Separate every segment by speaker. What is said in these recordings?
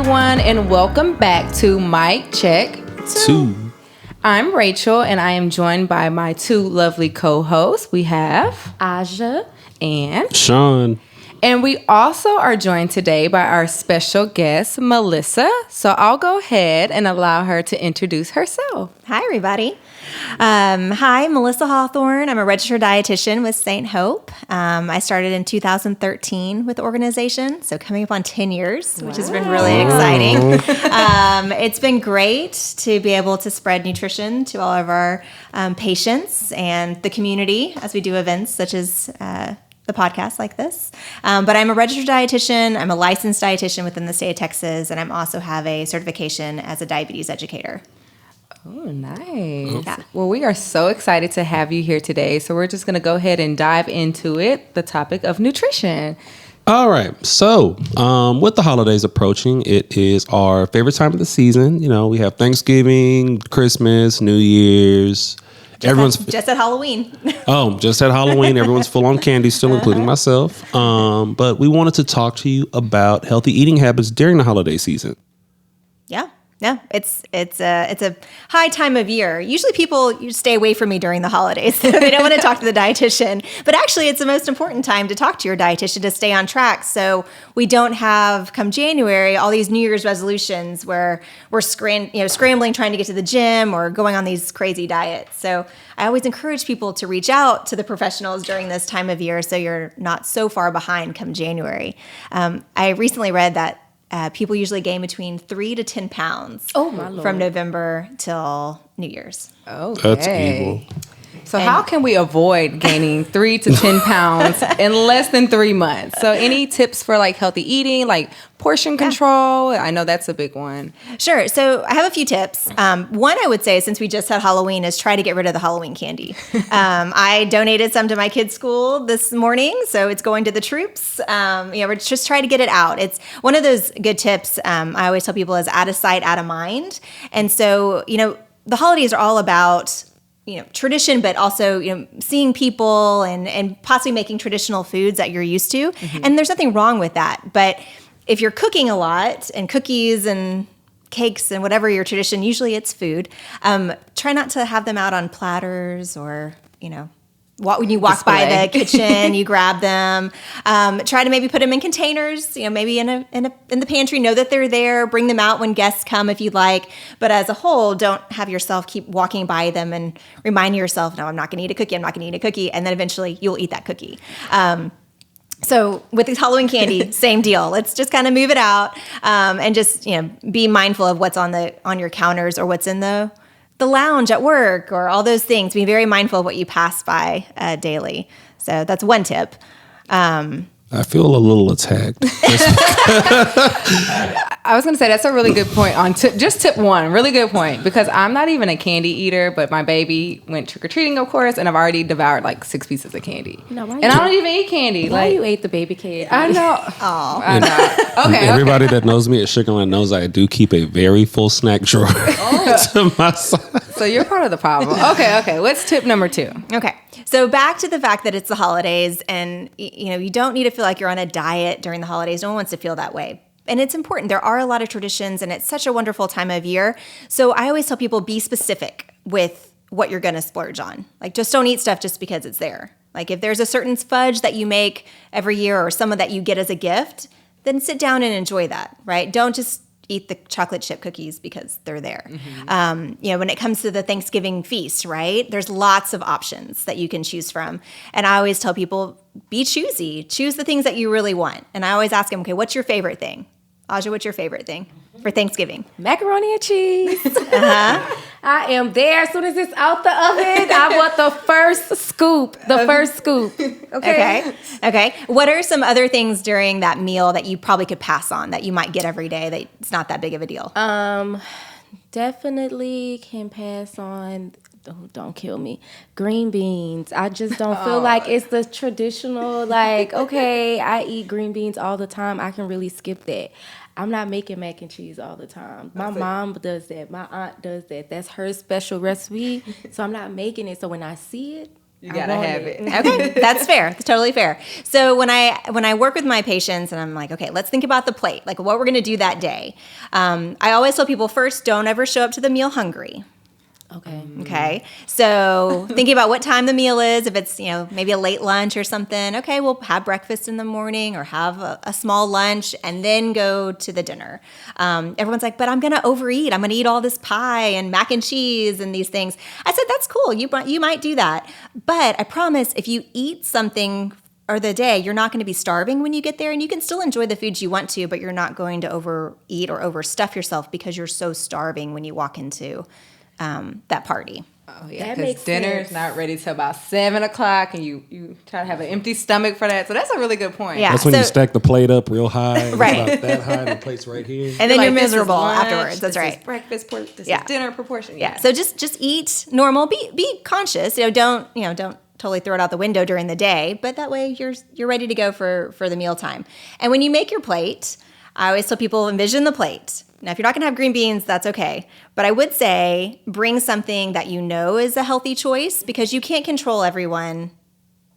Speaker 1: everyone, and welcome back to Mic Check 2. I'm Rachel, and I am joined by my two lovely co-hosts. We have
Speaker 2: Aja
Speaker 1: and
Speaker 3: Sean.
Speaker 1: And we also are joined today by our special guest, Melissa. So I'll go ahead and allow her to introduce herself.
Speaker 2: Hi, everybody. Hi, Melissa Hawthorne. I'm a registered dietitian with St. Hope. I started in 2013 with the organization, so coming up on 10 years, which has been really exciting. It's been great to be able to spread nutrition to all of our patients and the community as we do events such as the podcast like this. But I'm a registered dietitian. I'm a licensed dietitian within the state of Texas, and I also have a certification as a diabetes educator.
Speaker 1: Oh, nice.
Speaker 2: Yeah.
Speaker 1: Well, we are so excited to have you here today. So we're just going to go ahead and dive into it, the topic of nutrition.
Speaker 3: All right. So with the holidays approaching, it is our favorite time of the season. You know, we have Thanksgiving, Christmas, New Year's.
Speaker 2: Just at Halloween.
Speaker 3: Just at Halloween. Everyone's full on candy still, including myself. But we wanted to talk to you about healthy eating habits during the holiday season.
Speaker 2: Yeah, it's a high time of year. Usually you stay away from me during the holidays. So they don't want to talk to the dietitian. But actually, it's the most important time to talk to your dietitian to stay on track. So we don't have, come January, all these New Year's resolutions where we're scrambling trying to get to the gym or going on these crazy diets. So I always encourage people to reach out to the professionals during this time of year so you're not so far behind come January. I recently read that people usually gain between 3 to 10 pounds from November till New Year's.
Speaker 1: Okay.
Speaker 3: That's evil.
Speaker 1: So how can we avoid gaining 3 to 10 pounds in less than 3 months? So any tips for like healthy eating, like portion control? I know that's a big one.
Speaker 2: Sure. So I have a few tips. One I would say, since we just had Halloween, is try to get rid of the Halloween candy. I donated some to my kids' school this morning, so it's going to the troops. We're just trying to get it out. It's one of those good tips I always tell people is out of sight, out of mind. And so, the holidays are all about tradition, but also, seeing people and possibly making traditional foods that you're used to. Mm-hmm. And there's nothing wrong with that. But if you're cooking a lot and cookies and cakes and whatever your tradition, usually it's food, try not to have them out on platters or, when you walk by the kitchen, you grab them. Try to maybe put them in containers, maybe in the pantry. Know that they're there. Bring them out when guests come if you'd like. But as a whole, don't have yourself keep walking by them and remind yourself, no, I'm not going to eat a cookie. I'm not going to eat a cookie. And then eventually you'll eat that cookie. So with the Halloween candy, same deal. Let's just kind of move it out and just be mindful of what's on your counters or what's in the lounge at work or all those things. Be very mindful of what you pass by daily. So that's one tip.
Speaker 3: I feel a little attacked.
Speaker 1: I was going to say that's a really good point on just tip one. Really good point, because I'm not even a candy eater, but my baby went trick-or-treating, of course, and I've already devoured like 6 pieces of candy. I don't even eat candy.
Speaker 4: Why you ate the baby candy?
Speaker 1: I know.
Speaker 2: Oh,
Speaker 1: I know. Okay.
Speaker 3: Everybody that knows me at Sugarland knows I do keep a very full snack drawer to my side.
Speaker 1: So you're part of the problem. Okay. What's tip number 2?
Speaker 2: Okay. So back to the fact that it's the holidays and, you don't need to feel like you're on a diet during the holidays. No one wants to feel that way. And it's important. There are a lot of traditions and it's such a wonderful time of year. So I always tell people be specific with what you're going to splurge on. Like just don't eat stuff just because it's there. Like if there's a certain fudge that you make every year or some that you get as a gift, then sit down and enjoy that, right? Don't just eat the chocolate chip cookies because they're there. Mm-hmm. When it comes to the Thanksgiving feast, right? There's lots of options that you can choose from. And I always tell people, be choosy. Choose the things that you really want. And I always ask them, okay, what's your favorite thing? Aja, what's your favorite thing for Thanksgiving?
Speaker 4: Macaroni and cheese. I am there. As soon as it's out the oven, I want the first scoop.
Speaker 2: Okay. What are some other things during that meal that you probably could pass on that you might get every day that it's not that big of a deal?
Speaker 4: Definitely can pass on. Don't kill me. Green beans. I just don't feel like it's the traditional, okay, I eat green beans all the time. I can really skip that. I'm not making mac and cheese all the time. My mom does that. My aunt does that. That's her special recipe. So I'm not making it. So when I see it,
Speaker 1: You gotta have it.
Speaker 2: Okay, that's fair. It's totally fair. So when I work with my patients and I'm like, okay, let's think about the plate, like what we're going to do that day. I always tell people first, don't ever show up to the meal hungry. Okay. So thinking about what time the meal is, if it's, maybe a late lunch or something, okay, we'll have breakfast in the morning or have a small lunch and then go to the dinner. Everyone's like, but I'm going to overeat. I'm going to eat all this pie and mac and cheese and these things. I said, that's cool. You might do that. But I promise if you eat something or the day, you're not going to be starving when you get there, and you can still enjoy the foods you want to, but you're not going to overeat or overstuff yourself because you're so starving when you walk into that party.
Speaker 1: Oh yeah, because dinner's not ready till about 7 o'clock, and you try to have an empty stomach for that. So that's a really good point.
Speaker 2: Yeah,
Speaker 3: that's when you stack the plate up real high,
Speaker 2: right?
Speaker 3: About that high, and the plate's right here,
Speaker 2: and then you're miserable afterwards. That's right.
Speaker 1: This is breakfast, this is dinner proportion.
Speaker 2: Yeah. So just eat normal. Be conscious. Don't totally throw it out the window during the day, but that way you're ready to go for the mealtime. And when you make your plate, I always tell people envision the plate. Now, if you're not going to have green beans, that's okay. But I would say bring something that you know is a healthy choice, because you can't control everyone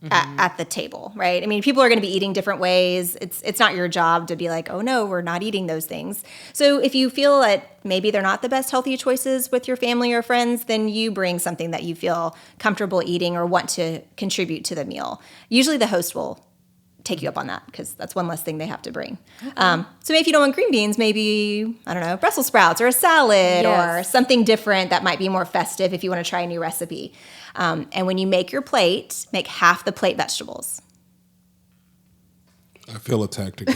Speaker 2: at the table, right? I mean, people are going to be eating different ways. It's not your job to be like, oh, no, we're not eating those things. So if you feel that maybe they're not the best healthy choices with your family or friends, then you bring something that you feel comfortable eating or want to contribute to the meal. Usually the host will take you up on that, because that's one less thing they have to bring. Okay. So maybe if you don't want green beans, maybe, I don't know, Brussels sprouts or a salad or something different that might be more festive if you want to try a new recipe. And when you make your plate, make half the plate vegetables.
Speaker 5: I feel attacked again.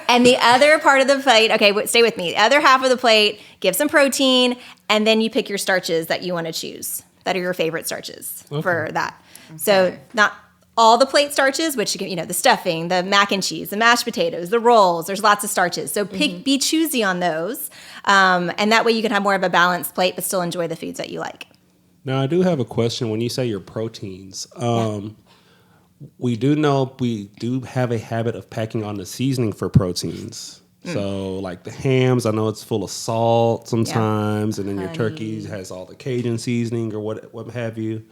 Speaker 2: And the other part of the plate, okay, stay with me. The other half of the plate, give some protein, and then you pick your starches that you want to choose, that are your favorite starches for that. Okay. So not all the plate starches, which, the stuffing, the mac and cheese, the mashed potatoes, the rolls, there's lots of starches. So be choosy on those. And that way you can have more of a balanced plate, but still enjoy the foods that you like.
Speaker 3: Now, I do have a question. When you say your proteins, we do have a habit of packing on the seasoning for proteins. So like the hams, I know it's full of salt sometimes, and then your turkey has all the Cajun seasoning or what have you.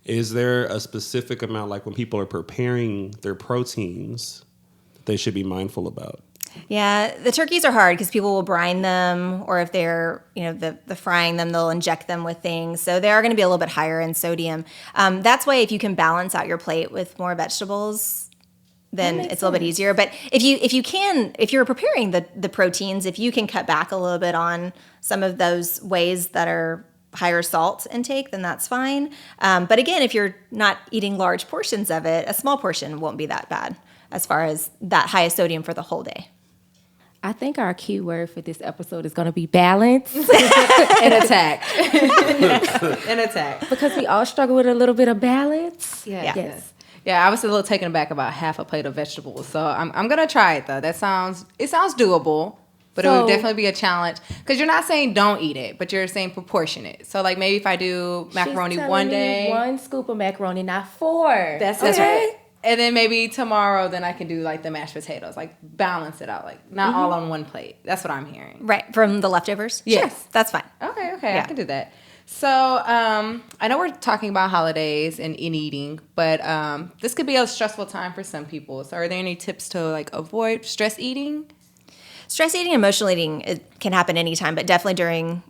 Speaker 3: Is there a specific amount, like when people are preparing their proteins, that they should be mindful about?
Speaker 2: Yeah, the turkeys are hard because people will brine them, or if they're, the frying them, they'll inject them with things. So they are going to be a little bit higher in sodium. That's why if you can balance out your plate with more vegetables, then it's a little bit easier. But if you're preparing the proteins, if you can cut back a little bit on some of those ways that are higher salt intake, then that's fine. But again, if you're not eating large portions of it, a small portion won't be that bad as far as that highest sodium for the whole day.
Speaker 4: I think our key word for this episode is going to be balance
Speaker 1: and attack. And attack.
Speaker 4: Because we all struggle with a little bit of balance.
Speaker 1: Yes. Yeah, I was a little taken aback about half a plate of vegetables. So I'm going to try it, though. It sounds doable. But it would definitely be a challenge, because you're not saying don't eat it, but you're saying proportionate. So like maybe if I do macaroni one day,
Speaker 4: 1 scoop of macaroni, not 4.
Speaker 1: That's right. And then maybe tomorrow, then I can do like the mashed potatoes, like balance it out, like not all on one plate. That's what I'm hearing.
Speaker 2: Right, from the leftovers.
Speaker 1: Yes,
Speaker 2: sure. That's fine.
Speaker 1: Okay, yeah. I can do that. So I know we're talking about holidays and in eating, but this could be a stressful time for some people. So are there any tips to like avoid stress eating?
Speaker 2: Stress eating and emotional eating, it can happen anytime, but definitely during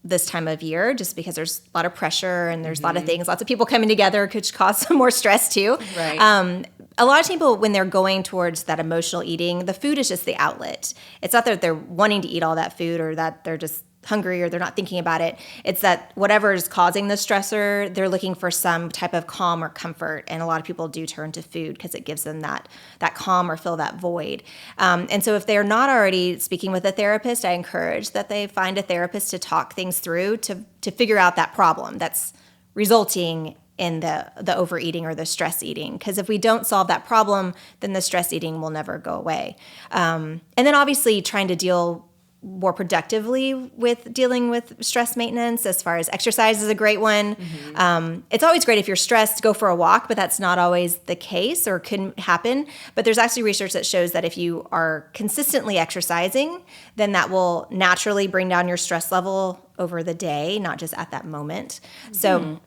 Speaker 2: this time of year, just because there's a lot of pressure and there's a lot of things, lots of people coming together could cause some more stress too.
Speaker 1: Right.
Speaker 2: A lot of people, when they're going towards that emotional eating, the food is just the outlet. It's not that they're wanting to eat all that food or that they're just hungry or they're not thinking about it. It's that whatever is causing the stressor, they're looking for some type of calm or comfort. And a lot of people do turn to food because it gives them that calm or fill that void. And so if they're not already speaking with a therapist, I encourage that they find a therapist to talk things through to figure out that problem that's resulting in the overeating or the stress eating. Because if we don't solve that problem, then the stress eating will never go away. And then obviously trying to deal more productively with dealing with stress maintenance, as far as exercise is a great one. It's always great if you're stressed, go for a walk, but that's not always the case or couldn't happen. But there's actually research that shows that if you are consistently exercising, then that will naturally bring down your stress level over the day, not just at that moment. So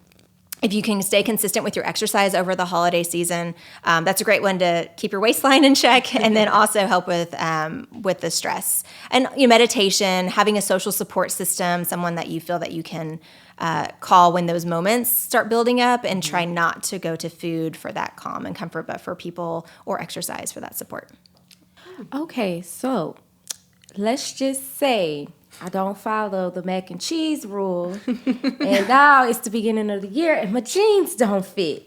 Speaker 2: If you can stay consistent with your exercise over the holiday season, that's a great one to keep your waistline in check, and then also help with the stress. And meditation, having a social support system, someone that you feel that you can call when those moments start building up, and try not to go to food for that calm and comfort, but for people or exercise for that support.
Speaker 4: Okay, so let's just say I don't follow the mac and cheese rule, and now it's the beginning of the year, and my jeans don't fit.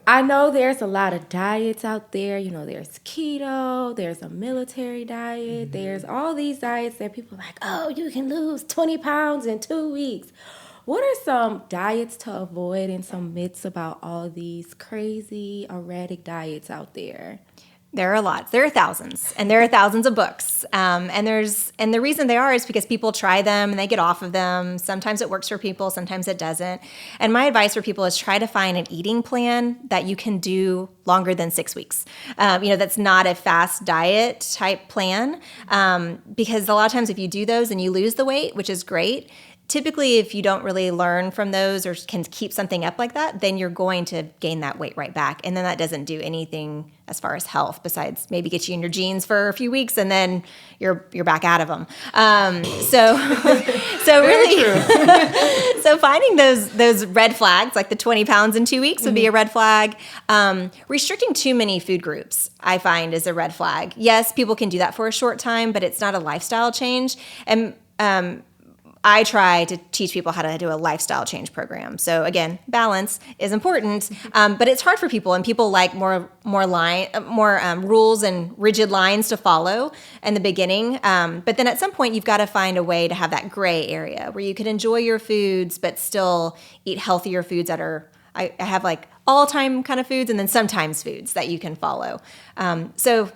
Speaker 4: I know there's a lot of diets out there. There's keto, there's a military diet, there's all these diets that people are like, oh, you can lose 20 pounds in 2 weeks. What are some diets to avoid and some myths about all these crazy, erratic diets out there?
Speaker 2: There are lots. There are thousands, and there are thousands of books. And the reason they are is because people try them and they get off of them. Sometimes it works for people, sometimes it doesn't. And my advice for people is try to find an eating plan that you can do longer than 6 weeks. That's not a fast diet type plan, because a lot of times if you do those and you lose the weight, which is great, typically, if you don't really learn from those or can keep something up like that, then you're going to gain that weight right back. And then that doesn't do anything as far as health besides maybe get you in your jeans for a few weeks and then you're back out of them. So really, so finding those red flags, like the 20 pounds in 2 weeks would be a red flag. Restricting too many food groups, I find, is a red flag. Yes, people can do that for a short time, but it's not a lifestyle change. And I try to teach people how to do a lifestyle change program. So again, balance is important, but it's hard for people, and people like more rules and rigid lines to follow in the beginning. But then at some point, you've got to find a way to have that gray area where you can enjoy your foods, but still eat healthier foods that are. I have like all-time kind of foods, and then sometimes foods that you can follow. So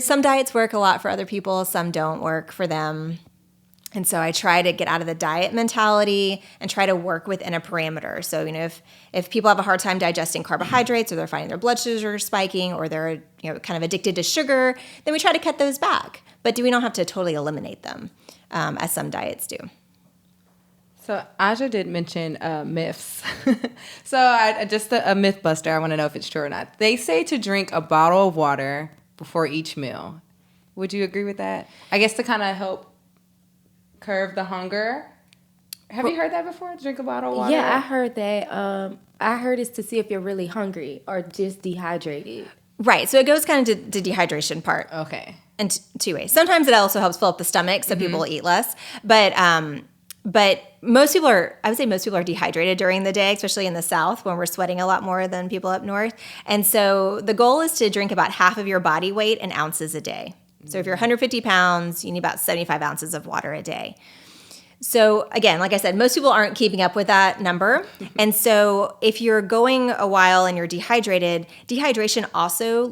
Speaker 2: some diets work a lot for other people, some don't work for them. And so I try to get out of the diet mentality and try to work within a parameter. So, if people have a hard time digesting carbohydrates, or they're finding their blood sugar spiking, or they're kind of addicted to sugar, then we try to cut those back. But we don't have to totally eliminate them, as some diets do.
Speaker 1: So Aja did mention myths. So just a myth buster. I want to know if it's true or not. They say to drink a bottle of water before each meal. Would you agree with that? I guess to kind of help curb the hunger. Have you heard that before? Drink a bottle of water?
Speaker 4: Yeah, I heard that. I heard it's to see if you're really hungry or just dehydrated.
Speaker 2: Right. So it goes kind of to the dehydration part.
Speaker 1: Okay.
Speaker 2: In two ways. Sometimes it also helps fill up the stomach, so people will eat less. But most people I would say most people are dehydrated during the day, especially in the South when we're sweating a lot more than people up north. And so the goal is to drink about half of your body weight in ounces a day. So if you're 150 pounds, you need about 75 ounces of water a day. So again, like I said, most people aren't keeping up with that number. And so if you're going a while and you're dehydrated, dehydration also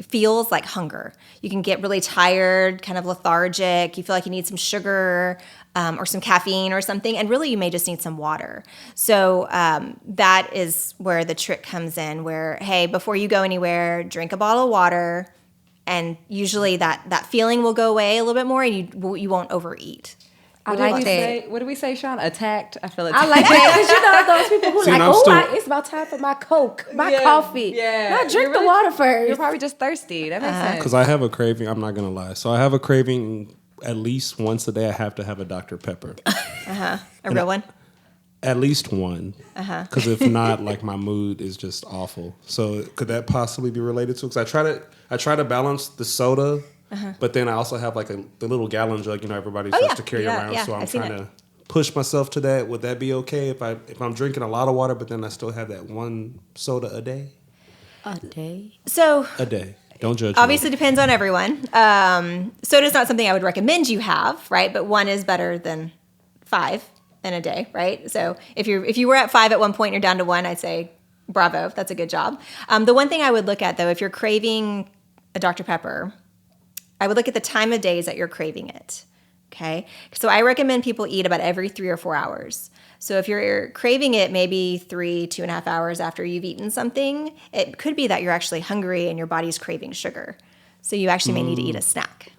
Speaker 2: feels like hunger. You can get really tired, kind of lethargic. You feel like you need some sugar or some caffeine or something. And really, you may just need some water. So that is where the trick comes in, where, hey, before you go anywhere, drink a bottle of water. And usually that feeling will go away a little bit more, and you won't overeat.
Speaker 1: What did we say, Sean? Attacked? I feel attacked.
Speaker 4: I like that, because those people who it's about time for my Coke, my coffee.
Speaker 1: Yeah.
Speaker 4: Now drink the water first.
Speaker 1: You're probably just thirsty. That makes sense.
Speaker 3: Because I have a craving. I'm not going to lie. So I have a craving at least once a day. I have to have a Dr. Pepper.
Speaker 2: A real one?
Speaker 3: At least one. Because if not, like, my mood is just awful. So could that possibly be related to it? Because I try to balance the soda, but then I also have like the little gallon jug, everybody supposed to carry around. So I'm trying to push myself to that. Would that be okay if I'm drinking a lot of water, but then I still have that one soda a day?
Speaker 4: A day?
Speaker 2: So
Speaker 3: a day. Don't judge
Speaker 2: obviously
Speaker 3: me.
Speaker 2: Depends on everyone. Soda's not something I would recommend you have, right? But one is better than 5 in a day, right? So if you were at 5 at one point and you're down to 1, I'd say bravo, that's a good job. The one thing I would look at, though, if you're craving a Dr. Pepper, I would look at the time of days that you're craving it, okay? So I recommend people eat about every 3 or 4 hours. So if you're craving it maybe 2.5 hours after you've eaten something, it could be that you're actually hungry and your body's craving sugar. So you actually may need to eat a snack.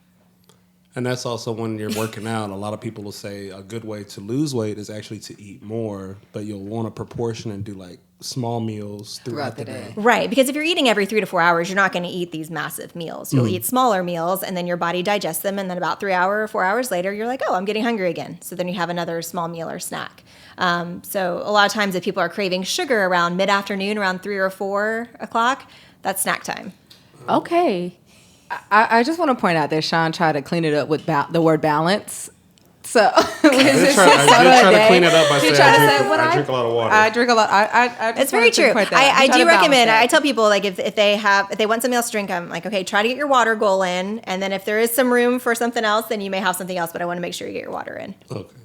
Speaker 3: And that's also when you're working out. A lot of people will say a good way to lose weight is actually to eat more, but you'll want to proportion and do like small meals throughout the day.
Speaker 2: Right, because if you're eating every 3 to 4 hours, you're not going to eat these massive meals. You'll eat smaller meals, and then your body digests them, and then about 3 hours or 4 hours later, you're like, oh, I'm getting hungry again. So then you have another small meal or snack. So a lot of times if people are craving sugar around mid-afternoon, around 3 or 4 o'clock, that's snack time.
Speaker 4: Okay.
Speaker 1: I just want to point out that Sean tried to clean it up with the word balance. So
Speaker 3: I did try to clean it up by saying I drink a lot of water.
Speaker 1: I drink a lot. I
Speaker 2: It's very true. I do recommend. I tell people like if they want something else to drink, I'm like, okay, try to get your water goal in, and then if there is some room for something else, then you may have something else. But I want to make sure you get your water in.
Speaker 3: Okay.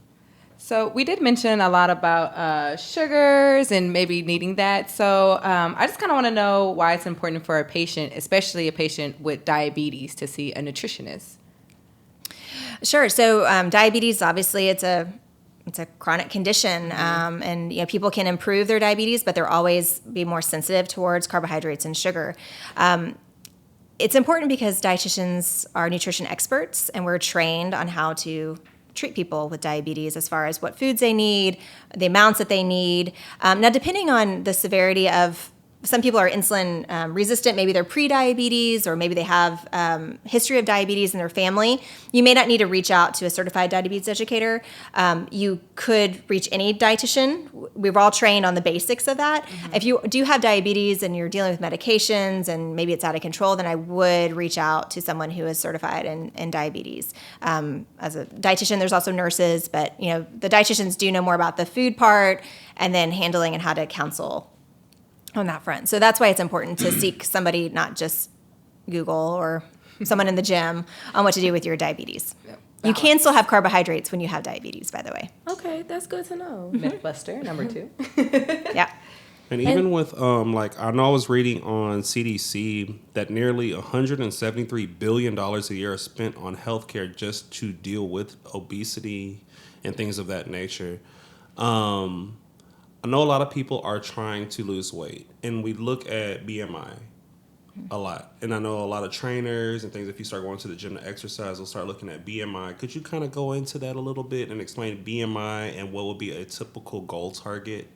Speaker 1: So we did mention a lot about sugars and maybe needing that. So I just kind of want to know why it's important for a patient, especially a patient with diabetes, to see a nutritionist.
Speaker 2: Sure. So diabetes, obviously, it's a chronic condition, and people can improve their diabetes, but they'll always be more sensitive towards carbohydrates and sugar. It's important because dietitians are nutrition experts, and we're trained on how to treat people with diabetes as far as what foods they need, the amounts that they need. Now, depending on the severity of, some people are insulin resistant, maybe they're pre-diabetes, or maybe they have history of diabetes in their family. You may not need to reach out to a certified diabetes educator. You could reach any dietitian. We're all trained on the basics of that. If you do have diabetes and you're dealing with medications and maybe it's out of control, then I would reach out to someone who is certified in diabetes. As a dietitian, there's also nurses, but the dietitians do know more about the food part and then handling and how to counsel on that front. So that's why it's important to seek somebody, not just Google or someone in the gym, on what to do with your diabetes. Yep. You can still have carbohydrates when you have diabetes, by the way.
Speaker 4: Okay, that's good to know.
Speaker 1: Mythbuster, number 2.
Speaker 2: Yeah.
Speaker 3: And even with, I know I was reading on CDC that nearly $173 billion a year is spent on healthcare just to deal with obesity and things of that nature. I know a lot of people are trying to lose weight, and we look at BMI a lot. And I know a lot of trainers and things, if you start going to the gym to exercise, they'll start looking at BMI. Could you kind of go into that a little bit and explain BMI and what would be a typical goal target?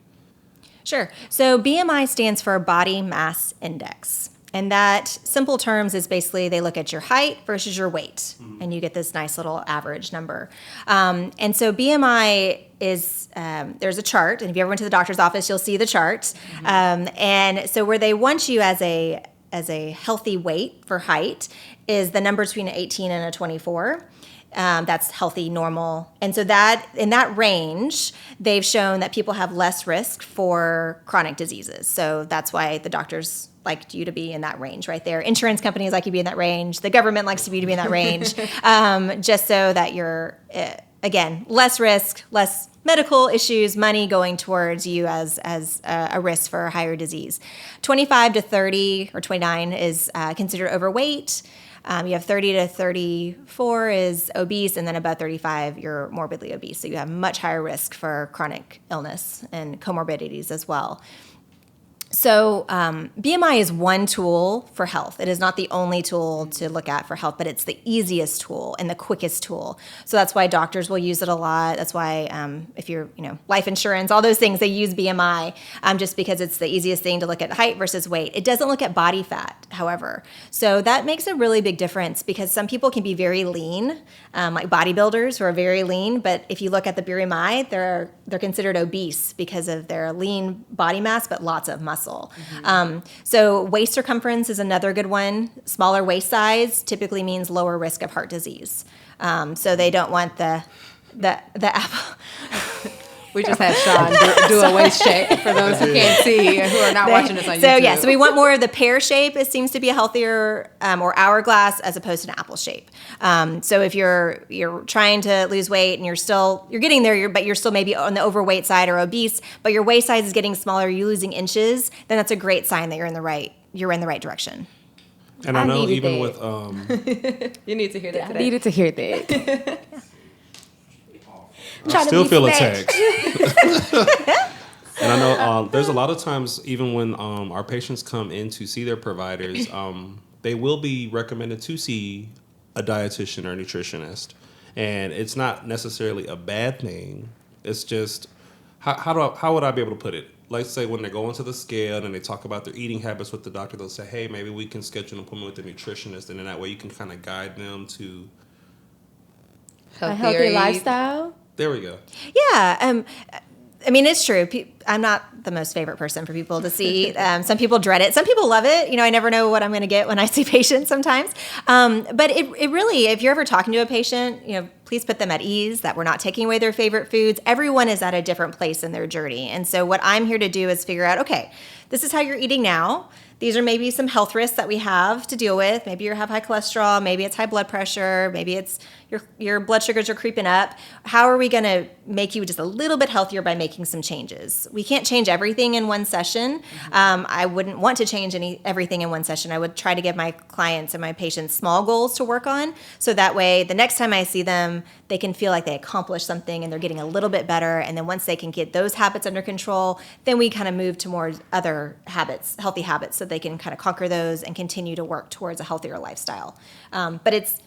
Speaker 2: Sure. So BMI stands for Body Mass Index. And that, simple terms, is basically they look at your height versus your weight, and you get this nice little average number. And so BMI is, there's a chart, and if you ever went to the doctor's office, you'll see the chart. And so where they want you as a healthy weight for height is the number between an 18 and a 24. That's healthy, normal. And so that in that range, they've shown that people have less risk for chronic diseases. So that's why the doctors like you to be in that range right there. Insurance companies like you to be in that range. The government likes you to be in that range, just so that you're, again, less risk, less medical issues, money going towards you as a risk for higher disease. 25 to 30 or 29 is considered overweight. You have 30 to 34 is obese, and then above 35, you're morbidly obese. So you have much higher risk for chronic illness and comorbidities as well. So BMI is one tool for health. It is not the only tool to look at for health, but it's the easiest tool and the quickest tool. So that's why doctors will use it a lot. That's why if you're, life insurance, all those things, they use BMI just because it's the easiest thing to look at height versus weight. It doesn't look at body fat, however. So that makes a really big difference because some people can be very lean, like bodybuilders who are very lean. But if you look at the BMI, they're considered obese because of their lean body mass, but lots of muscle. So waist circumference is another good one. Smaller waist size typically means lower risk of heart disease. So they don't want the apple.
Speaker 1: We just had Sean do a waist shape for those who can't see, who are not watching this on YouTube.
Speaker 2: So we want more of the pear shape. It seems to be a healthier or hourglass as opposed to an apple shape. So if you're trying to lose weight and you're getting there, but you're still maybe on the overweight side or obese, but your waist size is getting smaller, you're losing inches, then that's a great sign that you're in the right direction.
Speaker 3: And I know even with
Speaker 1: you need to hear that today.
Speaker 4: I needed to hear that.
Speaker 3: I still feel attacked. And I know there's a lot of times, even when our patients come in to see their providers, they will be recommended to see a dietitian or nutritionist. And it's not necessarily a bad thing. It's just, how would I be able to put it? Let's say when they go into the scale and they talk about their eating habits with the doctor, they'll say, hey, maybe we can schedule an appointment with a nutritionist. And then that way you can kind of guide them to
Speaker 4: a healthy lifestyle.
Speaker 3: There we go.
Speaker 2: Yeah. I mean, it's true. I'm not the most favorite person for people to see. Some people dread it. Some people love it. I never know what I'm going to get when I see patients sometimes. But it really, if you're ever talking to a patient, please put them at ease that we're not taking away their favorite foods. Everyone is at a different place in their journey. And so what I'm here to do is figure out, okay, this is how you're eating now. These are maybe some health risks that we have to deal with. Maybe you have high cholesterol. Maybe it's high blood pressure. Maybe it's your blood sugars are creeping up. How are we going to make you just a little bit healthier by making some changes? We can't change everything in one session. I wouldn't want to change everything in one session. I would try to give my clients and my patients small goals to work on, so that way the next time I see them, they can feel like they accomplished something and they're getting a little bit better. And then once they can get those habits under control, then we kind of move to more other habits, healthy habits, so they can kind of conquer those and continue to work towards a healthier lifestyle. But it's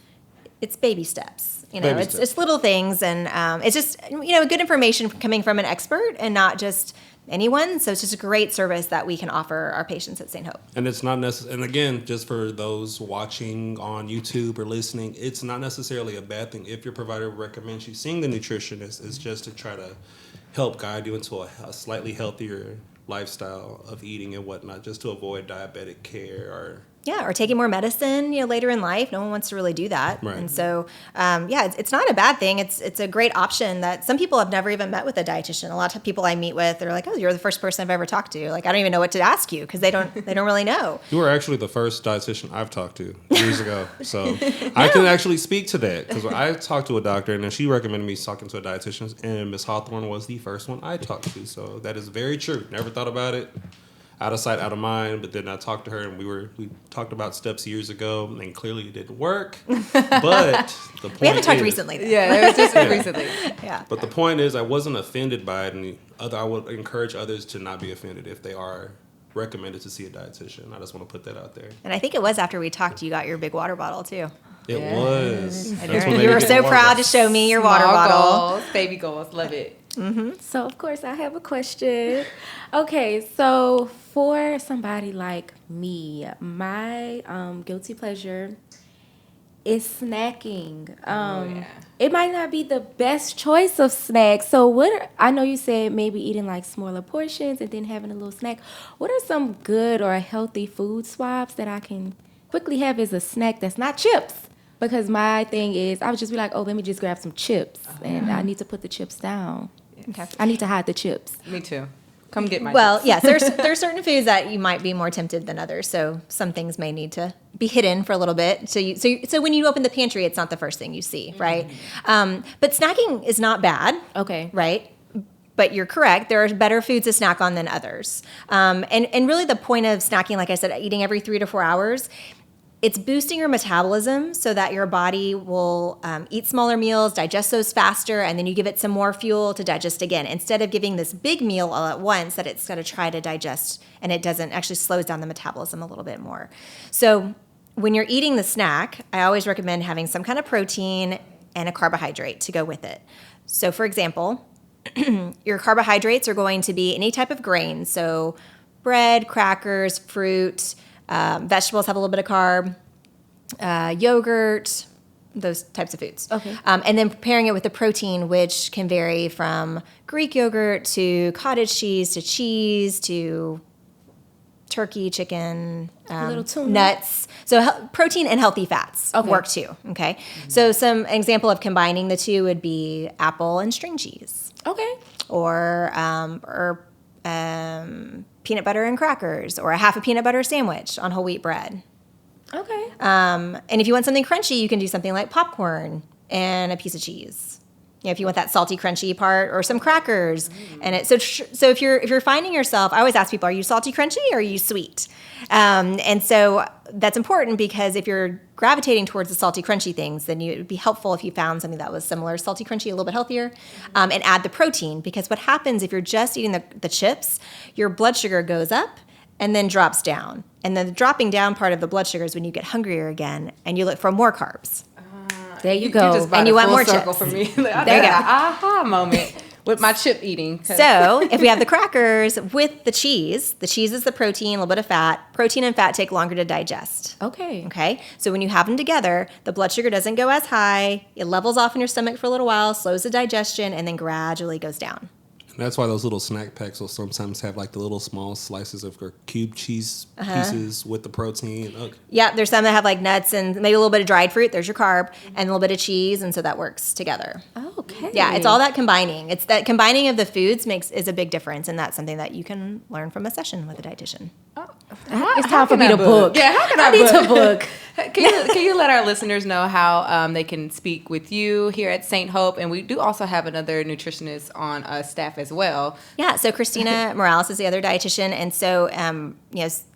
Speaker 2: baby steps, it's little things, and it's just, good information coming from an expert and not just anyone. So it's just a great service that we can offer our patients at St. Hope.
Speaker 3: And it's not necessarily, and again, just for those watching on YouTube or listening, it's not necessarily a bad thing if your provider recommends you seeing the nutritionist. It's just to try to help guide you into a slightly healthier lifestyle of eating and whatnot, just to avoid diabetic care or
Speaker 2: taking more medicine, later in life. No one wants to really do that.
Speaker 3: Right.
Speaker 2: And so, it's not a bad thing. It's a great option that some people have never even met with a dietitian. A lot of people I meet with, they're like, oh, you're the first person I've ever talked to. Like, I don't even know what to ask you, because they don't really know.
Speaker 3: You were actually the first dietitian I've talked to years ago. So I can actually speak to that, because I talked to a doctor and then she recommended me talking to a dietitian, and Ms. Hawthorne was the first one I talked to. So that is very true. Never thought about it. Out of sight, out of mind. But then I talked to her, and we talked about steps years ago, and clearly it didn't work. But the point
Speaker 2: we haven't talked recently, though.
Speaker 1: Yeah, it was just recently.
Speaker 2: Yeah.
Speaker 3: But the point is, I wasn't offended by it, and I would encourage others to not be offended if they are recommended to see a dietitian. I just want to put that out there.
Speaker 2: And I think it was after we talked, you got your big water bottle too.
Speaker 3: It was.
Speaker 2: You were so proud to show me your water bottle.
Speaker 1: Goals, baby goals, love it.
Speaker 4: Mm-hmm. So, of course, I have a question. Okay, so for somebody like me, my guilty pleasure is snacking. It might not be the best choice of snacks. So I know you said maybe eating like smaller portions and then having a little snack. What are some good or healthy food swaps that I can quickly have as a snack that's not chips? Because my thing is, I would just be like, oh, let me just grab some chips. And I need to put the chips down.
Speaker 2: Okay.
Speaker 4: I need to hide the chips.
Speaker 1: Me too. Come get my
Speaker 2: Well,
Speaker 1: chips.
Speaker 2: yes, there's certain foods that you might be more tempted than others. So some things may need to be hidden for a little bit. So when you open the pantry, it's not the first thing you see, right? But snacking is not bad.
Speaker 4: Okay.
Speaker 2: Right? But you're correct. There are better foods to snack on than others. And really the point of snacking, like I said, eating every 3 to 4 hours, it's boosting your metabolism so that your body will eat smaller meals, digest those faster, and then you give it some more fuel to digest again. Instead of giving this big meal all at once that it's got to try to digest, and it doesn't, actually slows down the metabolism a little bit more. So when you're eating the snack, I always recommend having some kind of protein and a carbohydrate to go with it. So for example, your carbohydrates are going to be any type of grain. So bread, crackers, fruit, vegetables have a little bit of carb, yogurt, those types of foods.
Speaker 4: Okay.
Speaker 2: And then preparing it with the protein, which can vary from Greek yogurt to cottage cheese to turkey, chicken,
Speaker 4: little tuna.
Speaker 2: Nuts. So protein and healthy fats work too. Okay. So some example of combining the two would be apple and string cheese.
Speaker 4: Okay.
Speaker 2: Or peanut butter and crackers, or a half a peanut butter sandwich on whole wheat bread.
Speaker 4: Okay.
Speaker 2: And if you want something crunchy, you can do something like popcorn and a piece of cheese. If you want that salty, crunchy part, or some crackers. And so if you're finding yourself, I always ask people, are you salty, crunchy, or are you sweet? And so that's important, because if you're gravitating towards the salty, crunchy things, then it would be helpful if you found something that was similar, salty, crunchy, a little bit healthier, and add the protein. Because what happens if you're just eating the chips, your blood sugar goes up and then drops down. And then the dropping down part of the blood sugar is when you get hungrier again and you look for more carbs.
Speaker 4: There you go.
Speaker 1: just brought
Speaker 2: And you
Speaker 1: it
Speaker 2: want
Speaker 1: full
Speaker 2: more
Speaker 1: circle
Speaker 2: chips.
Speaker 1: for me. Like, I
Speaker 2: There you
Speaker 1: got
Speaker 2: go.
Speaker 1: an aha moment with my chip eating. 'Cause-
Speaker 2: So if we have the crackers with the cheese is the protein, a little bit of fat. Protein and fat take longer to digest.
Speaker 4: Okay.
Speaker 2: Okay, so when you have them together, the blood sugar doesn't go as high. It levels off in your stomach for a little while, slows the digestion, and then gradually goes down.
Speaker 3: And that's why those little snack packs will sometimes have like the little small slices of cube cheese pieces with the protein. Okay.
Speaker 2: Yeah, there's some that have like nuts and maybe a little bit of dried fruit. There's your carb, and a little bit of cheese, and so that works together.
Speaker 4: Okay.
Speaker 2: Yeah, it's all that combining. It's that combining of the foods is a big difference, and that's something that you can learn from a session with a dietitian.
Speaker 4: It's time for me to book.
Speaker 1: Yeah, how can I
Speaker 4: need to
Speaker 1: book?
Speaker 4: book.
Speaker 1: Can you let our listeners know how they can speak with you here at St. Hope? And we do also have another nutritionist on staff as well.
Speaker 2: Yeah, so Christina Morales is the other dietitian, and so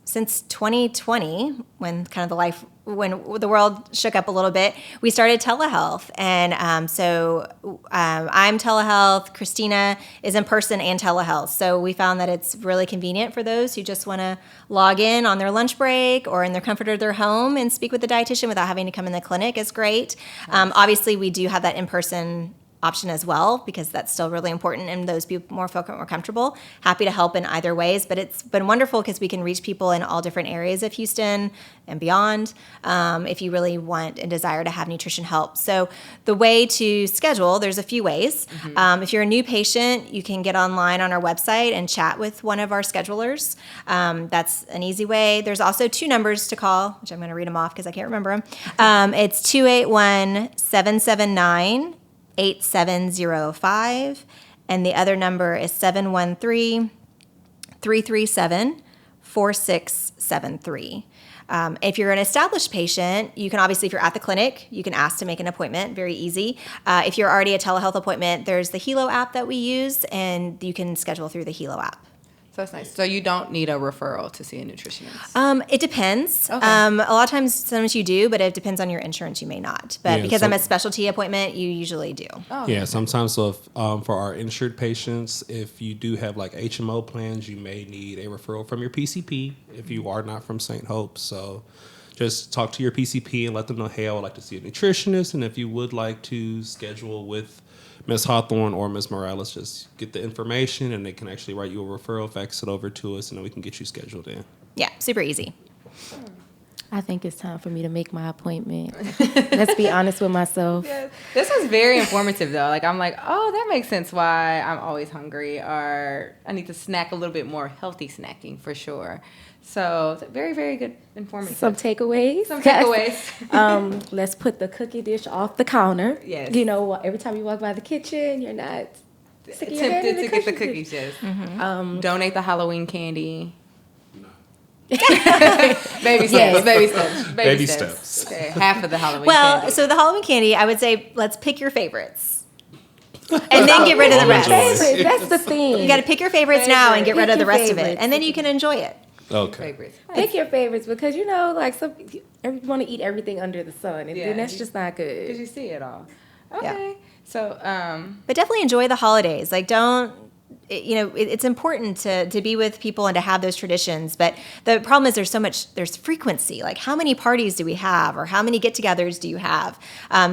Speaker 2: since 2020, when the world shook up a little bit, we started telehealth, and so I'm telehealth. Christina is in person and telehealth. So we found that it's really convenient for those who just want to log in on their lunch break or in their comfort of their home and speak with the dietitian without having to come in the clinic is great. Obviously, we do have that in-person option as well, because that's still really important and those people feel more comfortable. Happy to help in either ways, but it's been wonderful because we can reach people in all different areas of Houston and beyond if you really want and desire to have nutrition help. So the way to schedule, there's a few ways. If you're a new patient, you can get online on our website and chat with one of our schedulers. That's an easy way. There's also 2 numbers to call, which I'm going to read them off because I can't remember them. It's 281-779 8705, and the other number is 713-337-4673. If you're an established patient, you can obviously, if you're at the clinic, you can ask to make an appointment, very easy. If you're already a telehealth appointment, there's the Helo app that we use, and you can schedule through the Helo app.
Speaker 1: So that's nice. So you don't need a referral to see a nutritionist.
Speaker 2: It depends.
Speaker 1: Okay.
Speaker 2: A lot of times, sometimes you do, but it depends on your insurance. You may not. But
Speaker 3: Yeah,
Speaker 2: because
Speaker 3: so-
Speaker 2: I'm a specialty appointment, you usually do.
Speaker 3: Yeah, sometimes so if, for our insured patients, if you do have like HMO plans, you may need a referral from your PCP if you are not from St. Hope. So just talk to your PCP and let them know, hey, I would like to see a nutritionist. And if you would like to schedule with Ms. Hawthorne or Ms. Morales, just get the information and they can actually write you a referral, fax it over to us, and then we can get you scheduled in.
Speaker 2: Yeah, super easy.
Speaker 4: I think it's time for me to make my appointment. Let's be honest with myself.
Speaker 1: Yeah. This was very informative, though. Like, I'm like, oh, that makes sense why I'm always hungry, or I need to snack a little bit more healthy snacking for sure. So, very, very good informative.
Speaker 4: Some takeaways. Let's put the cookie dish off the counter.
Speaker 1: Yes.
Speaker 4: You know, every time you walk by the kitchen, you're not sticking your hand in
Speaker 1: Tempted to get the cookies, yes. Donate the Halloween candy. Baby steps, baby steps. Okay, half of the Halloween candy.
Speaker 2: So the Halloween candy, I would say, let's pick your favorites. And then get rid of the rest.
Speaker 3: Favorites.
Speaker 4: That's the thing.
Speaker 2: You got to pick your favorites now and get rid of the rest of it.
Speaker 4: Favorites.
Speaker 2: And then you can enjoy it.
Speaker 3: Okay.
Speaker 1: Favorites.
Speaker 4: Pick your favorites, because you know, like you want to eat everything under the sun, and
Speaker 1: Yeah,
Speaker 4: then that's just not
Speaker 1: Did
Speaker 4: good.
Speaker 1: you see it all? Okay. So,
Speaker 2: But definitely enjoy the holidays. Like, it's important to be with people and to have those traditions. But the problem is there's frequency. Like, how many parties do we have, or how many get-togethers do you have?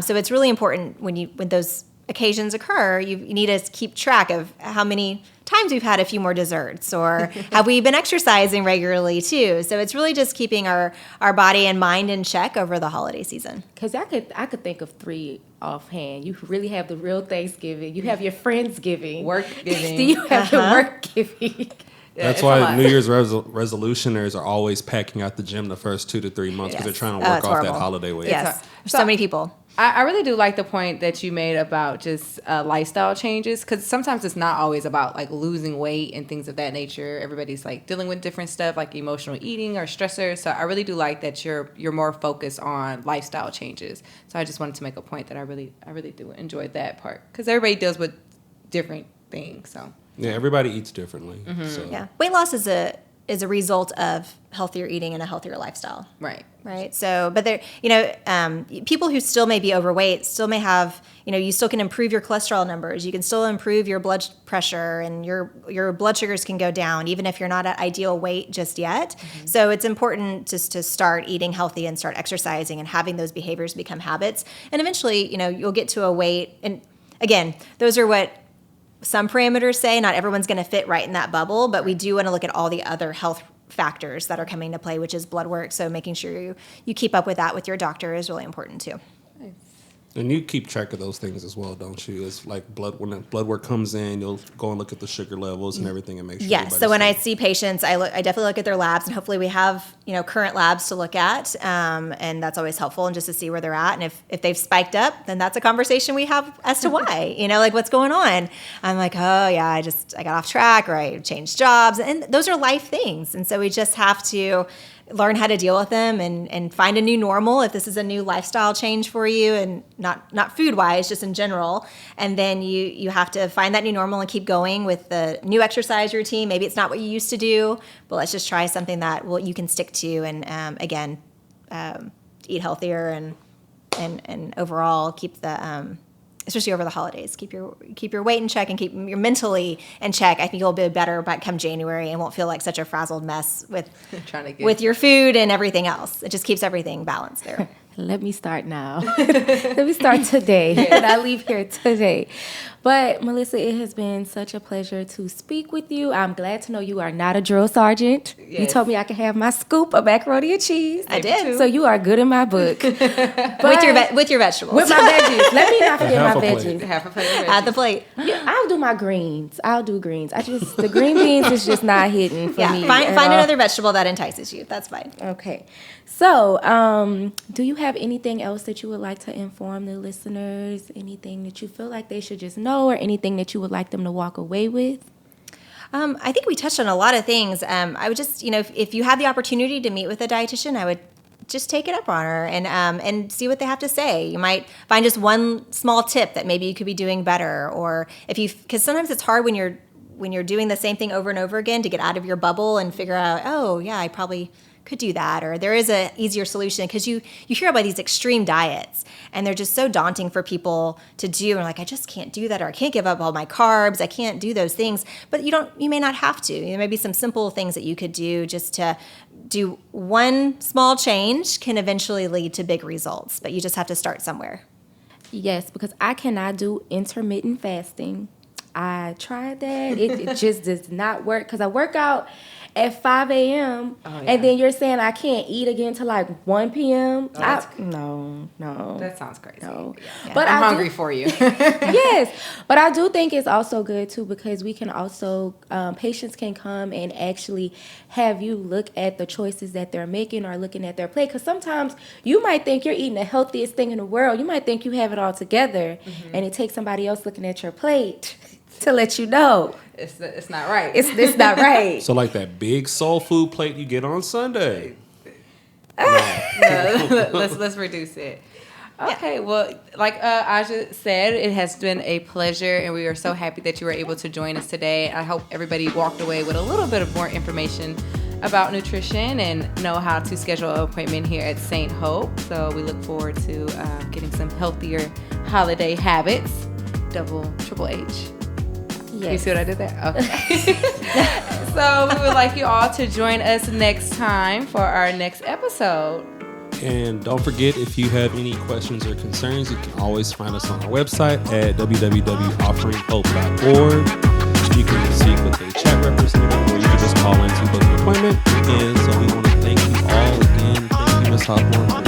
Speaker 2: So it's really important when those occasions occur, you need to keep track of how many times we've had a few more desserts, or have we been exercising regularly too. So it's really just keeping our body and mind in check over the holiday season.
Speaker 4: Because I could think of 3 offhand. You really have the real Thanksgiving. You have your Friendsgiving.
Speaker 1: work giving.
Speaker 4: Then you have your work giving.
Speaker 1: Yeah,
Speaker 3: That's
Speaker 1: it's a
Speaker 3: why
Speaker 1: lot.
Speaker 3: New Year's resolutioners are always packing out the gym the first 2 to 3 months because
Speaker 2: Yes.
Speaker 3: they're trying to work
Speaker 2: It's
Speaker 3: off that
Speaker 2: horrible.
Speaker 3: holiday weight.
Speaker 2: Yes,
Speaker 1: So-
Speaker 2: there's so many people.
Speaker 1: I really do like the point that you made about just lifestyle changes, because sometimes it's not always about like losing weight and things of that nature. Everybody's like dealing with different stuff like emotional eating or stressors. So I really do like that you're more focused on lifestyle changes. So I just wanted to make a point that I really do enjoy that part, because everybody deals with different things. So
Speaker 3: Yeah, everybody eats differently. So.
Speaker 2: Yeah, weight loss is is a result of healthier eating and a healthier lifestyle.
Speaker 1: Right.
Speaker 2: Right. So, but there, people who still may be overweight still may have, you still can improve your cholesterol numbers. You can still improve your blood pressure, and your blood sugars can go down, even if you're not at ideal weight just yet. Mm-hmm. So it's important just to start eating healthy and start exercising and having those behaviors become habits. And eventually, you'll get to a weight. And again, those are what some parameters say. Not everyone's going to fit right in that bubble, but we do want to look at all the other health factors that are coming into play, which is blood work. So making sure you keep up with that with your doctor is really important too.
Speaker 3: And you keep track of those things as well, don't you? It's like when the blood work comes in, you'll go and look at the sugar levels and everything and make sure.
Speaker 2: Yes. So when I see patients, I definitely look at their labs, and hopefully we have current labs to look at, and that's always helpful, and just to see where they're at. And if they've spiked up, then that's a conversation we have as to why. Like what's going on. I'm like, oh yeah, I got off track, or I changed jobs, and those are life things, and so we just have to learn how to deal with them and find a new normal if this is a new lifestyle change for you, and not food wise, just in general. And then you have to find that new normal and keep going with the new exercise routine. Maybe it's not what you used to do, but let's just try something that you can stick to, and again, eat healthier and overall keep the especially over the holidays, keep your weight in check and keep your mentally in check. I think you'll be better by come January and won't feel like such a frazzled mess with with your food and everything else. It just keeps everything balanced there.
Speaker 4: Let me start now. Let me start today. And I leave here today. But Melissa, it has been such a pleasure to speak with you. I'm glad to know you are not a drill sergeant. Yes. You told me I could have my scoop of macaroni and cheese.
Speaker 2: I did.
Speaker 4: So you are good in my book.
Speaker 2: with your vegetables.
Speaker 4: With my veggies. Let me not forget my veggies.
Speaker 1: Half a plate of veggies.
Speaker 2: Add the plate.
Speaker 4: Yeah, I'll do my greens. The green beans is just not hitting for me.
Speaker 2: Find another vegetable that entices you. That's fine.
Speaker 4: Okay. So, do you have anything else that you would like to inform the listeners? Anything that you feel like they should just know, or anything that you would like them to walk away with?
Speaker 2: I think we touched on a lot of things. I would just, if you have the opportunity to meet with a dietitian, I would just take it up on her and see what they have to say. You might find just one small tip that maybe you could be doing better, or because sometimes it's hard when you're doing the same thing over and over again to get out of your bubble and figure out, oh yeah, I probably could do that, or there is a easier solution, because you hear about these extreme diets and they're just so daunting for people to do, and like, I just can't do that, or I can't give up all my carbs, I can't do those things. But you may not have to. There may be some simple things that you could do. Just to do one small change can eventually lead to big results, but you just have to start somewhere.
Speaker 4: Yes, because I cannot do intermittent fasting. I tried that. It just does not work, because I work out at 5 a.m. Oh, yeah. And then you're saying I can't eat again till like 1 p.m. No.
Speaker 1: That sounds crazy.
Speaker 4: No.
Speaker 1: Yeah. But I'm hungry for you.
Speaker 4: Yes. But I do think it's also good too, because we can also, patients can come and actually have you look at the choices that they're making, or looking at their plate. Because sometimes you might think you're eating the healthiest thing in the world. You might think you have it all together. Mm-hmm. And it takes somebody else looking at your plate to let you know
Speaker 1: it's not right.
Speaker 4: It's not right.
Speaker 3: So like that big soul food plate you get on Sunday.
Speaker 1: Let's reduce it. Okay, well, like Aja said, it has been a pleasure, and we are so happy that you were able to join us today. I hope everybody walked away with a little bit of more information about nutrition and know how to schedule an appointment here at St. Hope. So we look forward to getting some healthier holiday habits. Triple H. Yes. You see what I did there? Okay. So we would like you all to join us next time for our next episode.
Speaker 3: And don't forget, if you have any questions or concerns, you can always find us on our website at www.offeringhope.org. You can speak with a chat representative, or you can just call in to book an appointment. And so we want to thank you all again. Thank you, Ms. Hawthorne,